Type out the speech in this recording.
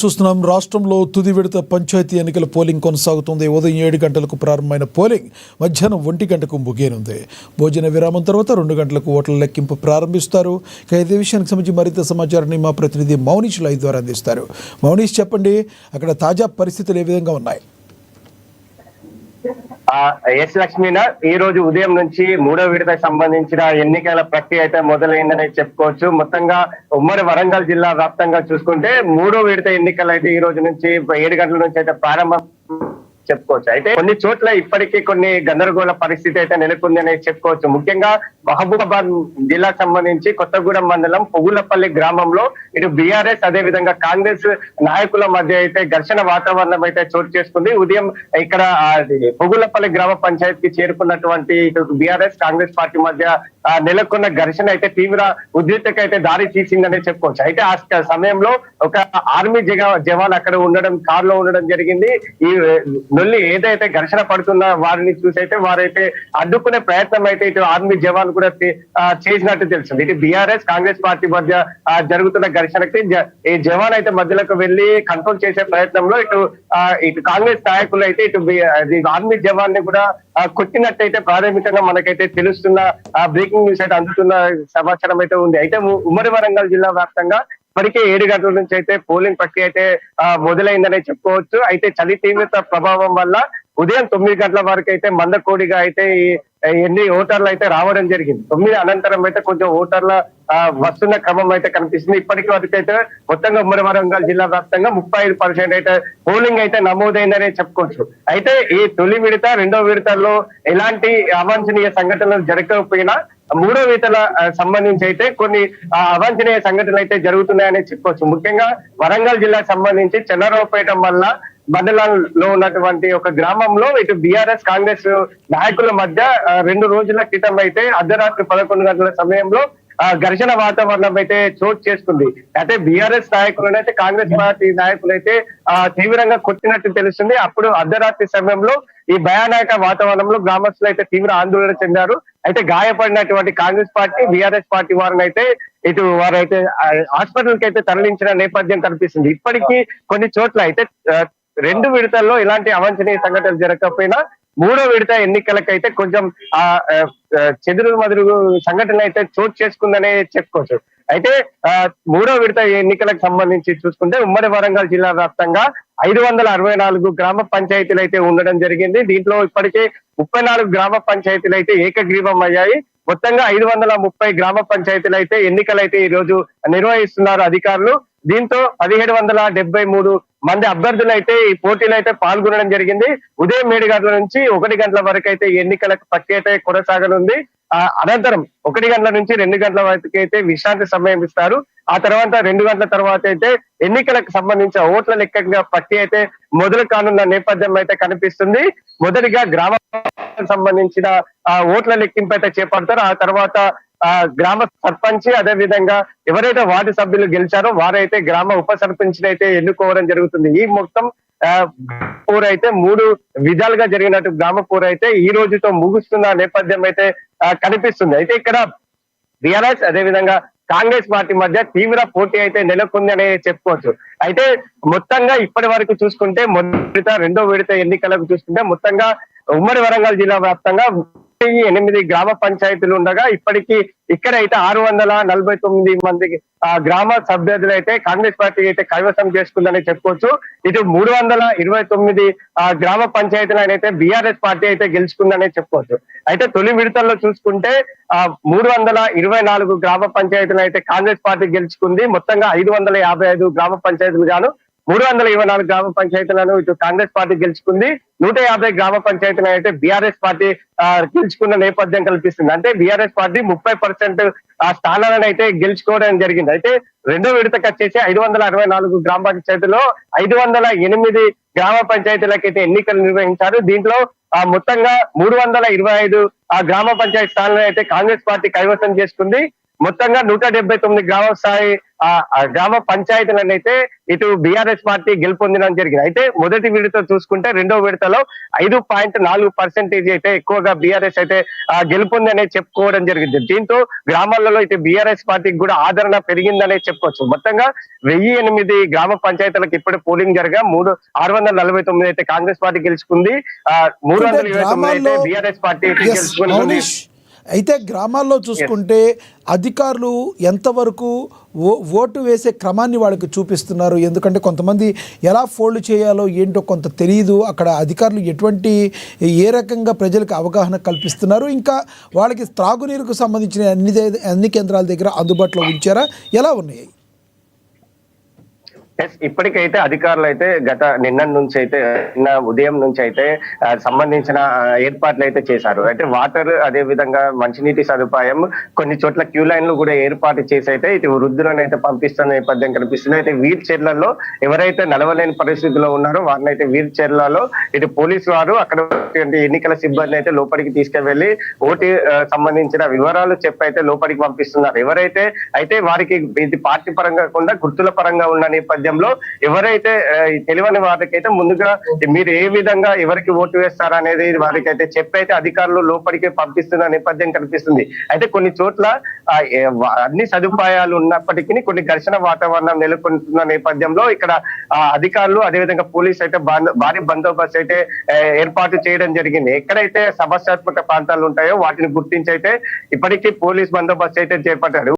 చూస్తున్నాం. రాష్ట్రంలో తుది విడత పంచాయతీ ఎన్నికల పోలింగ్ కొనసాగుతుంది. ఉదయం 7 గంటలకు ప్రారంభమైన పోలింగ్ మధ్యాహ్నం 1 గంటకు ముగియనుంది. భోజన విరామం తర్వాత 2 గంటలకు ఓట్ల లెక్కింపు ప్రారంభిస్తారు. ఇదే విషయానికి సంబంధించి మరింత సమాచారాన్ని మా ప్రతినిధి మౌనీష్ లైవ్ ద్వారా అందిస్తారు. మౌనీష్, చెప్పండి, అక్కడ తాజా పరిస్థితులు ఏ విధంగా ఉన్నాయి? ఎస్ లక్ష్మీనాథ్, ఈ రోజు ఉదయం నుంచి 3వ విడతకు సంబంధించిన ఎన్నికల ప్రక్రియ అయితే మొదలైందని చెప్పుకోవచ్చు. మొత్తంగా ఉమ్మడి వరంగల్ జిల్లా వ్యాప్తంగా చూసుకుంటే 3వ విడత ఎన్నికలు అయితే ఈ రోజు నుంచి 7 గంటల నుంచి అయితే ప్రారంభం చెప్పుకోవచ్చు. అయితే కొన్ని చోట్ల ఇప్పటికీ కొన్ని గందరగోళ పరిస్థితి అయితే నెలకొంది అని చెప్పుకోవచ్చు. ముఖ్యంగా మహబూబాబాద్ జిల్లాకు సంబంధించి కొత్తగూడెం మండలం పొగులపల్లి గ్రామంలో ఇటు బీఆర్ఎస్ అదే విధంగా కాంగ్రెస్ నాయకుల మధ్య అయితే ఘర్షణ వాతావరణం అయితే చోటు చేసుకుంది. ఉదయం ఇక్కడ పొగులపల్లి గ్రామ పంచాయతీకి చేరుకున్నటువంటి ఇటు బీఆర్ఎస్ కాంగ్రెస్ పార్టీ మధ్య నెలకొన్న ఘర్షణ అయితే తీవ్ర ఉద్రిక్తకు అయితే దారి తీసిందనే చెప్పుకోవచ్చు. అయితే ఆ సమయంలో ఒక ఆర్మీ జవాన్ అక్కడ ఉండడం, కారులో ఉండడం జరిగింది. ఈ నొల్లి ఏదైతే ఘర్షణ పడుతున్న వారిని చూసైతే వారైతే అడ్డుకునే ప్రయత్నం అయితే ఇటు ఆర్మీ జవాన్ కూడా చేసినట్టు తెలుస్తుంది. ఇటు బీఆర్ఎస్ కాంగ్రెస్ పార్టీ మధ్య జరుగుతున్న ఘర్షణకి ఈ జవాన్ అయితే మధ్యలోకి వెళ్లి కంట్రోల్ చేసే ప్రయత్నంలో ఇటు కాంగ్రెస్ నాయకులు అయితే ఇటు ఆర్మీ జవాన్ ని కూడా కొట్టినట్టయితే ప్రాథమికంగా మనకైతే తెలుస్తున్న బ్రేకింగ్ న్యూస్ అయితే అందుతున్న సమాచారం అయితే ఉంది. అయితే ఉమ్మడి వరంగల్ జిల్లా వ్యాప్తంగా ఇప్పటికే 7 గంటల నుంచి అయితే పోలింగ్ ప్రక్రియ అయితే మొదలైందనే చెప్పుకోవచ్చు. అయితే చలి తీవ్రత ప్రభావం వల్ల ఉదయం 9 గంటల వరకు అయితే మందకోడిగా అయితే ఎన్ని ఓటర్లు అయితే రావడం జరిగింది. 9 అనంతరం అయితే కొంచెం ఓటర్ల వస్తున్న క్రమం అయితే కనిపిస్తుంది. ఇప్పటికీ వరకు అయితే మొత్తంగా ఉమ్మడి వరంగల్ జిల్లా వ్యాప్తంగా 35% అయితే పోలింగ్ అయితే నమోదైందనే చెప్పుకోవచ్చు. అయితే ఈ తొలి విడత 2వ విడతల్లో ఎలాంటి అవాంఛనీయ సంఘటనలు జరగకపోయినా 3వ విడతల సంబంధించి అయితే కొన్ని అవాంఛనీయ సంఘటనలు అయితే జరుగుతున్నాయని చెప్పుకోవచ్చు. ముఖ్యంగా వరంగల్ జిల్లాకు సంబంధించి చెన్నారావుపేట వల్ల మండలంలో ఉన్నటువంటి ఒక గ్రామంలో ఇటు బీఆర్ఎస్ కాంగ్రెస్ నాయకుల మధ్య 2 రోజుల క్రితం అయితే అర్ధరాత్రి 11 గంటల సమయంలో ఘర్షణ వాతావరణం అయితే చోటు చేసుకుంది. అయితే బీఆర్ఎస్ నాయకులను అయితే కాంగ్రెస్ పార్టీ నాయకులు అయితే తీవ్రంగా కొట్టినట్టు తెలుస్తుంది. అప్పుడు అర్ధరాత్రి సమయంలో ఈ భయానక వాతావరణంలో గ్రామస్తులు అయితే తీవ్ర ఆందోళన చెందారు. అయితే గాయపడినటువంటి కాంగ్రెస్ పార్టీ బీఆర్ఎస్ పార్టీ వారిని అయితే ఇటు వారైతే హాస్పిటల్ కి అయితే తరలించిన నేపథ్యం కనిపిస్తుంది. ఇప్పటికీ కొన్ని చోట్ల అయితే 2 విడతల్లో ఇలాంటి అవాంఛనీయ సంఘటనలు జరగకపోయినా 3వ విడత ఎన్నికలకైతే కొంచెం చెదురు మదురు సంఘటనలు అయితే చోటు చేసుకుందనే చెప్పుకోవచ్చు. అయితే 3వ విడత ఎన్నికలకు సంబంధించి చూసుకుంటే ఉమ్మడి వరంగల్ జిల్లా వ్యాప్తంగా 564 గ్రామ పంచాయతీలు అయితే ఉండడం జరిగింది. దీంట్లో ఇప్పటికే 34 గ్రామ పంచాయతీలు అయితే ఏకగ్రీవం అయ్యాయి. మొత్తంగా 530 గ్రామ పంచాయతీలు అయితే ఎన్నికలైతే ఈ రోజు నిర్వహిస్తున్నారు అధికారులు. దీంతో 1773 మంది అభ్యర్థులు అయితే ఈ పోటీలో అయితే పాల్గొనడం జరిగింది. ఉదయం 7 గంటల నుంచి 1 గంటల వరకు అయితే ఎన్నికలకు ప్రక్రియ అయితే కొనసాగనుంది. అనంతరం 1 గంటల నుంచి 2 గంటల వరకు అయితే విశ్రాంతి సమయం ఇస్తారు. ఆ తర్వాత 2 గంటల తర్వాత అయితే ఎన్నికలకు సంబంధించిన ఓట్ల లెక్క ప్రక్రియ అయితే మొదలు కానున్న నేపథ్యం అయితే కనిపిస్తుంది. మొదటిగా గ్రామానికి సంబంధించిన ఓట్ల లెక్కింపు అయితే చేపడతారు. ఆ తర్వాత గ్రామ సర్పంచ్ అదే విధంగా ఎవరైతే వార్డు సభ్యులు గెలిచారో వారైతే గ్రామ ఉప సర్పంచ్ అయితే ఎన్నుకోవడం జరుగుతుంది. ఈ మొత్తం పోరు అయితే 3 విధాలుగా జరిగినట్టు గ్రామ పోరు అయితే ఈ రోజుతో ముగుస్తున్న నేపథ్యం అయితే కనిపిస్తుంది. అయితే ఇక్కడ బీఆర్ఎస్ అదే విధంగా కాంగ్రెస్ పార్టీ మధ్య తీవ్ర పోటీ అయితే నెలకొంది అనే చెప్పుకోవచ్చు. అయితే మొత్తంగా ఇప్పటి వరకు చూసుకుంటే మొదటి 2వ విడత ఎన్నికలకు చూసుకుంటే మొత్తంగా ఉమ్మడి వరంగల్ జిల్లా వ్యాప్తంగా 8 గ్రామ పంచాయతీలు ఉండగా ఇప్పటికీ ఇక్కడైతే 649 మంది గ్రామ సభ్యులు అయితే కాంగ్రెస్ పార్టీ అయితే కైవసం చేసుకుందని చెప్పుకోవచ్చు. ఇటు 329 గ్రామ పంచాయతీలను అయితే బీఆర్ఎస్ పార్టీ అయితే గెలుచుకుందనే చెప్పుకోవచ్చు. అయితే తొలి విడతల్లో చూసుకుంటే 324 గ్రామ పంచాయతీలు అయితే కాంగ్రెస్ పార్టీ గెలుచుకుంది. మొత్తంగా 555 గ్రామ పంచాయతీలు గాను 324 గ్రామ పంచాయతీలను ఇటు కాంగ్రెస్ పార్టీ గెలుచుకుంది. 150 గ్రామ పంచాయతీలను అయితే బీఆర్ఎస్ పార్టీ గెలుచుకున్న నేపథ్యం కల్పిస్తుంది. అంటే బీఆర్ఎస్ పార్టీ 30% స్థానాలను అయితే గెలుచుకోవడం జరిగింది. అయితే 2వ విడతకు వచ్చేసి 564 గ్రామ పంచాయతీలో 508 గ్రామ పంచాయతీలకైతే ఎన్నికలు నిర్వహించారు. దీంట్లో మొత్తంగా 325 గ్రామ పంచాయతీ స్థానాలను అయితే కాంగ్రెస్ పార్టీ కైవసం చేసుకుంది. మొత్తంగా 179 గ్రామ స్థాయి గ్రామ పంచాయతీలను అయితే ఇటు బీఆర్ఎస్ పార్టీ గెలుపొందడం జరిగింది. అయితే మొదటి విడత చూసుకుంటే రెండో విడతలో 5.4% అయితే ఎక్కువగా బీఆర్ఎస్ అయితే గెలుపొందనే చెప్పుకోవడం జరిగింది. దీంతో గ్రామాలలో అయితే బీఆర్ఎస్ పార్టీకి కూడా ఆదరణ పెరిగిందనే చెప్పుకోవచ్చు. మొత్తంగా 1008 గ్రామ పంచాయతీలకు ఇప్పుడు పోలింగ్ జరగా 649 అయితే కాంగ్రెస్ పార్టీ గెలుచుకుంది. 329 అయితే బీఆర్ఎస్ పార్టీ గెలుచుకుంది. అయితే గ్రామాల్లో చూసుకుంటే అధికారులు ఎంతవరకు ఓటు వేసే క్రమాన్ని వాళ్ళకి చూపిస్తున్నారు? ఎందుకంటే కొంతమంది ఎలా ఫోల్డ్ చేయాలో ఏంటో కొంత తెలియదు. అక్కడ అధికారులు ఏ రకంగా ప్రజలకు అవగాహన కల్పిస్తున్నారు? ఇంకా వాళ్ళకి త్రాగునీరుకు సంబంధించిన అన్ని కేంద్రాల దగ్గర అందుబాటులో ఉంచారా? ఎలా ఉన్నాయి? ఇప్పటికైతే అధికారులు అయితే నిన్న ఉదయం నుంచి అయితే సంబంధించిన ఏర్పాట్లు అయితే చేశారు. అయితే వాటర్, అదే విధంగా మంచినీటి సదుపాయం, కొన్ని చోట్ల క్యూ లైన్లు కూడా ఏర్పాటు చేసి అయితే ఇటు వృద్ధులను అయితే పంపిస్తున్న నేపథ్యం కనిపిస్తుంది. అయితే వీల్ చైర్లలో ఎవరైతే నడవలేని పరిస్థితిలో ఉన్నారో వారిని అయితే వీల్ చైర్లలో ఇటు పోలీసు వారు అక్కడ ఎన్నికల సిబ్బంది అయితే లోపలికి తీసుకువెళ్లి ఓటు సంబంధించిన వివరాలు చెప్పి అయితే లోపలికి పంపిస్తున్నారు. ఎవరైతే అయితే వారికి ఇది పార్టీ పరంగా కాకుండా గుర్తుల పరంగా ఉన్న నేపథ్యంలో ఎవరైతే తెలియని వారికైతే ముందుగా మీరు ఏ విధంగా ఎవరికి ఓటు వేస్తారా అనేది వారికి అయితే చెప్పి అయితే అధికారులు లోపలికి పంపిస్తున్న నేపథ్యం కనిపిస్తుంది. అయితే కొన్ని చోట్ల అన్ని సదుపాయాలు ఉన్నప్పటికీ కొన్ని ఘర్షణ వాతావరణం నెలకొంటున్న నేపథ్యంలో ఇక్కడ అధికారులు అదేవిధంగా పోలీసు అయితే భారీ బందోబస్తు అయితే ఏర్పాటు చేయడం జరిగింది. ఎక్కడైతే సమస్యాత్మక ప్రాంతాలు ఉంటాయో వాటిని గుర్తించి అయితే ఇప్పటికీ పోలీస్ బందోబస్తు అయితే చేపట్టారు.